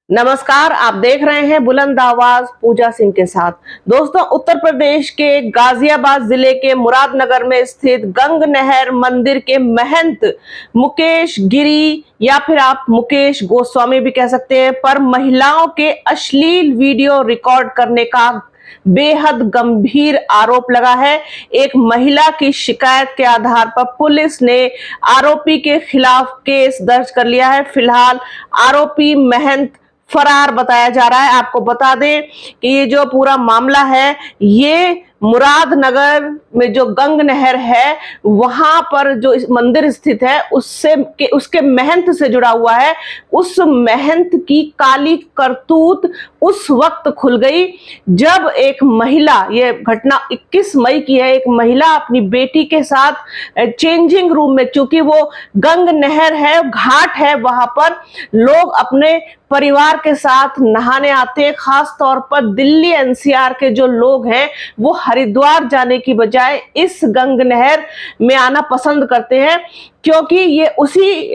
नमस्कार, आप देख रहे हैं बुलंद आवाज पूजा सिंह के साथ। दोस्तों, उत्तर प्रदेश के गाजियाबाद जिले के मुरादनगर में स्थित गंग नहर मंदिर के महंत मुकेश गिरी या फिर आप मुकेश गोस्वामी भी कह सकते हैं, पर महिलाओं के अश्लील वीडियो रिकॉर्ड करने का बेहद गंभीर आरोप लगा है। एक महिला की शिकायत के आधार पर पुलिस ने आरोपी के खिलाफ केस दर्ज कर लिया है। फिलहाल आरोपी महंत फरार बताया जा रहा है। आपको बता दें कि ये जो पूरा मामला है, ये मुरादनगर में जो गंग नहर है वहां पर जो मंदिर स्थित है उसके महंत से जुड़ा हुआ है। उस महंत की काली करतूत उस वक्त खुल गई जब एक महिला, ये घटना 21 मई की है, एक महिला अपनी बेटी के साथ चेंजिंग रूम में, चूंकि वो गंग नहर है, घाट है, वहां पर लोग अपने परिवार के साथ नहाने आते हैं। खास तौर पर दिल्ली एनसीआर के जो लोग हैं वो हरिद्वार जाने की बजाय इस गंग नहर में आना पसंद करते हैं, क्योंकि ये उसी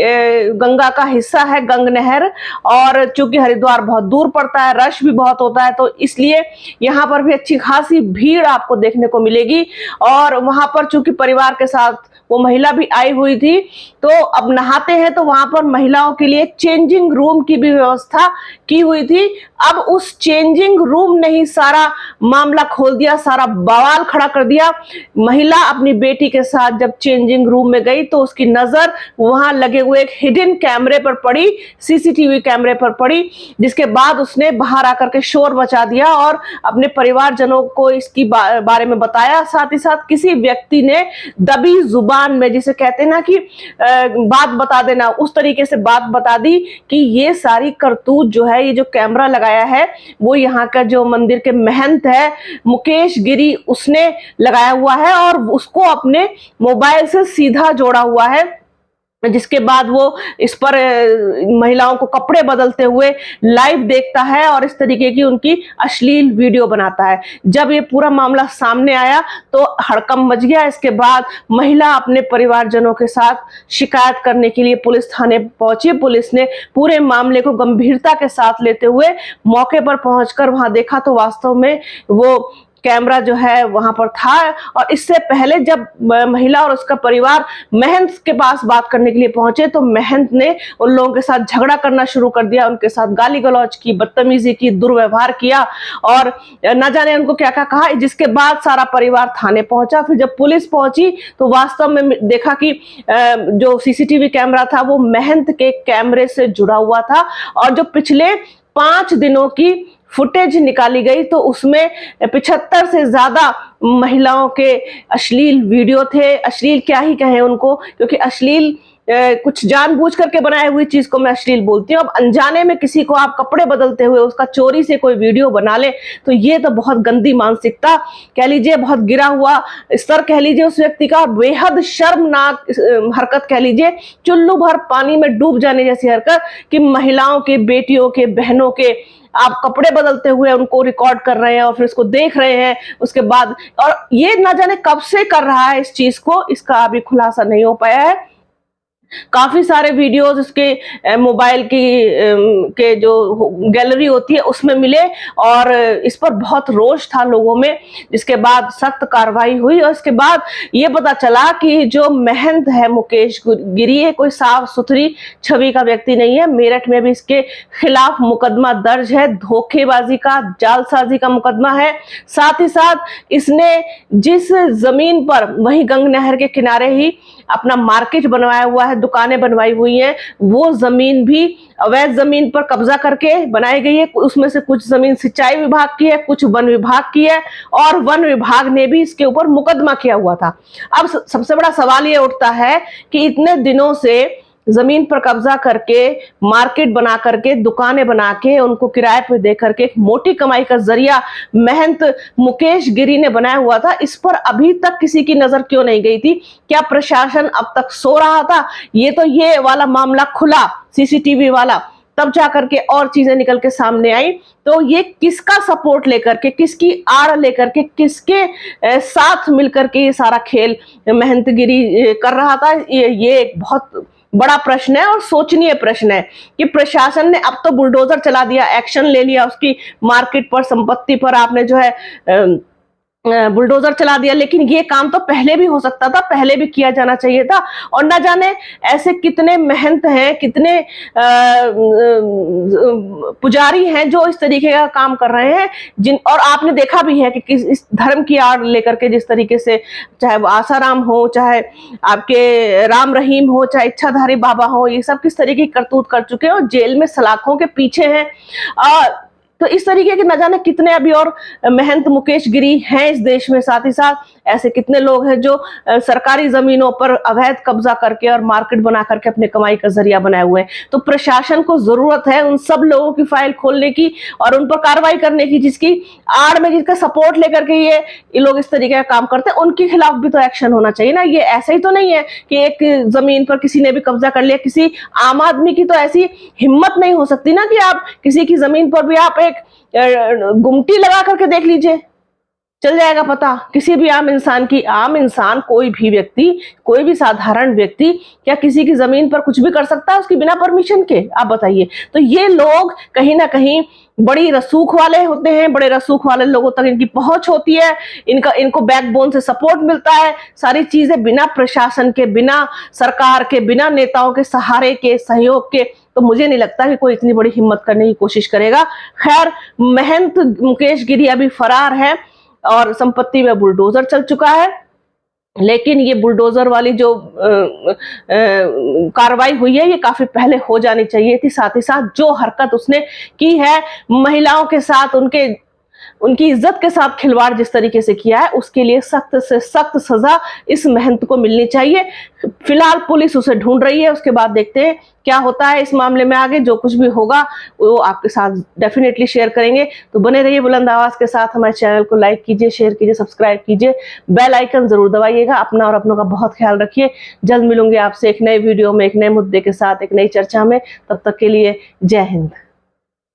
गंगा का हिस्सा है गंग नहर। और चूंकि हरिद्वार बहुत दूर पड़ता है, रश भी बहुत होता है, तो इसलिए यहाँ पर भी अच्छी खासी भीड़ आपको देखने को मिलेगी। और वहां पर चूंकि परिवार के साथ वो महिला भी आई हुई थी, तो अब नहाते हैं तो वहां पर महिलाओं के लिए चेंजिंग रूम की भी व्यवस्था की हुई थी। अब उस चेंजिंग रूम ने ही सारा मामला खोल दिया, सारा बवाल खड़ा कर दिया। महिला अपनी बेटी के साथ जब चेंजिंग रूम में गई तो उसकी नजर वहां लगे हुए एक हिडन कैमरे पर पड़ी, सीसीटीवी कैमरे पर पड़ी, जिसके बाद उसने बाहर आकर के शोर मचा दिया और अपने परिवारजनों को इसकी बारे में बताया। साथ ही साथ किसी व्यक्ति ने दबी जुबान में, जिसे कहते हैं ना कि बात बता देना, उस तरीके से बात बता दी कि ये सारी करतूत जो है, ये जो कैमरा लगाया है वो यहाँ का जो मंदिर के महंत है मुकेश गिरी, उसने लगाया हुआ है और उसको अपने मोबाइल से सीधा जोड़ा हुआ है। जिसके बाद वो इस पर महिलाओं को कपड़े बदलते हुए लाइव देखता है और इस तरीके की उनकी अश्लील वीडियो बनाता है। जब ये पूरा मामला सामने आया तो हड़कंप मच गया। इसके बाद महिला अपने परिवारजनों के साथ शिकायत करने के लिए पुलिस थाने पहुंची। पुलिस ने पूरे मामले को गंभीरता के साथ लेते हुए मौके पर पहुंचकर वहां देखा तो वास्तव में वो कैमरा जो है वहां पर था। और इससे पहले जब महिला और उसका परिवार महंत के पास बात करने के लिए पहुंचे तो महंत ने उन लोगों के साथ झगड़ा करना शुरू कर दिया, उनके साथ गाली गलौज की, बदतमीजी की, दुर्व्यवहार किया और न जाने उनको क्या क्या कहा। जिसके बाद सारा परिवार थाने पहुंचा। फिर जब पुलिस पहुंची तो वास्तव में देखा कि जो सीसीटीवी कैमरा था वो महंत के कैमरे से जुड़ा हुआ था और जो पिछले 5 दिनों की फुटेज निकाली गई तो उसमें 75 से ज्यादा महिलाओं के अश्लील वीडियो थे। अश्लील क्या ही कहें उनको, क्योंकि अश्लील कुछ जानबूझ करके बनाई हुई चीज को मैं अश्लील बोलती हूँ। अब अनजाने में किसी को आप कपड़े बदलते हुए उसका चोरी से कोई वीडियो बना ले तो ये तो बहुत गंदी मानसिकता कह लीजिए, बहुत गिरा हुआ स्तर कह लीजिए उस व्यक्ति का, बेहद शर्मनाक हरकत कह लीजिए, चुल्लू भर पानी में डूब जाने जैसी हरकत कि महिलाओं के, बेटियों के, बहनों के आप कपड़े बदलते हुए उनको रिकॉर्ड कर रहे हैं और फिर उसको देख रहे हैं। उसके बाद, और ये ना जाने कब से कर रहा है इस चीज को, इसका अभी खुलासा नहीं हो पाया है। काफी सारे वीडियोस उसके मोबाइल की के जो गैलरी होती है उसमें मिले और इस पर बहुत रोष था लोगों में, जिसके बाद सख्त कार्रवाई हुई। और इसके बाद ये पता चला कि जो महंत है मुकेश गिरी, है कोई साफ सुथरी छवि का व्यक्ति नहीं है। मेरठ में भी इसके खिलाफ मुकदमा दर्ज है, धोखेबाजी का, जालसाजी का मुकदमा है। साथ ही साथ इसने जिस जमीन पर, वहीं गंग नहर के किनारे ही अपना मार्केट बनवाया हुआ है, दुकानें बनवाई हुई हैं, वो जमीन भी अवैध जमीन पर कब्जा करके बनाई गई है। उसमें से कुछ जमीन सिंचाई विभाग की है, कुछ वन विभाग की है और वन विभाग ने भी इसके ऊपर मुकदमा किया हुआ था। अब सबसे बड़ा सवाल ये उठता है कि इतने दिनों से जमीन पर कब्जा करके, मार्केट बना करके, दुकानें बना के, उनको किराए पे दे करके एक मोटी कमाई का जरिया महंत मुकेश गिरी ने बनाया हुआ था, इस पर अभी तक किसी की नजर क्यों नहीं गई थी? क्या प्रशासन अब तक सो रहा था? ये वाला मामला खुला, सीसीटीवी वाला, तब जाकर के और चीजें निकल के सामने आई। तो ये किसका सपोर्ट लेकर के, किसकी आड़ लेकर के, किसके साथ मिलकर के ये सारा खेल महंत गिरी कर रहा था, ये एक बहुत बड़ा प्रश्न है और सोचनीय प्रश्न है कि प्रशासन ने अब तो बुलडोजर चला दिया, एक्शन ले लिया, उसकी मार्केट पर, संपत्ति पर आपने जो है बुलडोजर चला दिया, लेकिन ये काम तो पहले भी हो सकता था, पहले भी किया जाना चाहिए था। और न जाने ऐसे कितने महंत हैं, कितने पुजारी हैं जो इस तरीके का काम कर रहे हैं, और आपने देखा भी है कि इस धर्म की आड़ लेकर के जिस तरीके से, चाहे वो आसाराम हो, चाहे आपके राम रहीम हो, चाहे इच्छाधारी बाबा हो, ये सब किस तरीके की करतूत कर चुके हैं और जेल में सलाखों के पीछे हैं। तो इस तरीके के न जाने कितने अभी और महंत मुकेश गिरी हैं इस देश में। साथ ही साथ ऐसे कितने लोग हैं जो सरकारी जमीनों पर अवैध कब्जा करके और मार्केट बना करके अपने कमाई का जरिया बनाए हुए हैं। तो प्रशासन को जरूरत है उन सब लोगों की फाइल खोलने की और उन पर कार्रवाई करने की, जिसकी आड़ में, जिसका सपोर्ट लेकर के ये लोग इस तरीके का काम करते हैं, उनके खिलाफ भी तो एक्शन होना चाहिए ना। ये ऐसा ही तो नहीं है कि एक जमीन पर किसी ने भी कब्जा कर लिया, किसी आम आदमी की तो ऐसी हिम्मत नहीं हो सकती ना कि आप किसी की जमीन पर भी आप गुमटी लगा करके देख लीजिए, चल जाएगा पता किसी भी आम इंसान की। आम इंसान, कोई भी व्यक्ति, कोई भी साधारण व्यक्ति क्या किसी की जमीन पर कुछ भी कर सकता है उसकी बिना परमिशन के? आप बताइए। तो ये लोग कहीं ना कहीं बड़ी रसूख वाले होते हैं, बड़े रसूख वाले लोगों तक इनकी पहुंच होती है, इनको बैकबोन से सपोर्ट मिलता है, सारी चीजें बिना प्रशासन के, बिना सरकार के, बिना नेताओं के सहारे के, सहयोग के। तो मुझे नहीं लगता कि कोई इतनी बड़ी हिम्मत करने की कोशिश करेगा। खैर, महंत मुकेश गिरी अभी फरार है और संपत्ति में बुलडोजर चल चुका है, लेकिन ये बुलडोजर वाली जो कार्रवाई हुई है ये काफी पहले हो जानी चाहिए थी। साथ ही साथ जो हरकत उसने की है महिलाओं के साथ, उनकी इज्जत के साथ खिलवाड़ जिस तरीके से किया है, उसके लिए सख्त से सख्त सजा इस महंत को मिलनी चाहिए। फिलहाल पुलिस उसे ढूंढ रही है, उसके बाद देखते हैं क्या होता है इस मामले में। आगे जो कुछ भी होगा वो आपके साथ डेफिनेटली शेयर करेंगे। तो बने रहिए बुलंद आवाज के साथ। हमारे चैनल को लाइक कीजिए, शेयर कीजिए, सब्सक्राइब कीजिए, बेल आइकन जरूर दबाइएगा। अपना और अपनों का बहुत ख्याल रखिए। जल्द मिलूंगी आपसे एक नए वीडियो में, एक नए मुद्दे के साथ, एक नई चर्चा में। तब तक के लिए जय हिंद।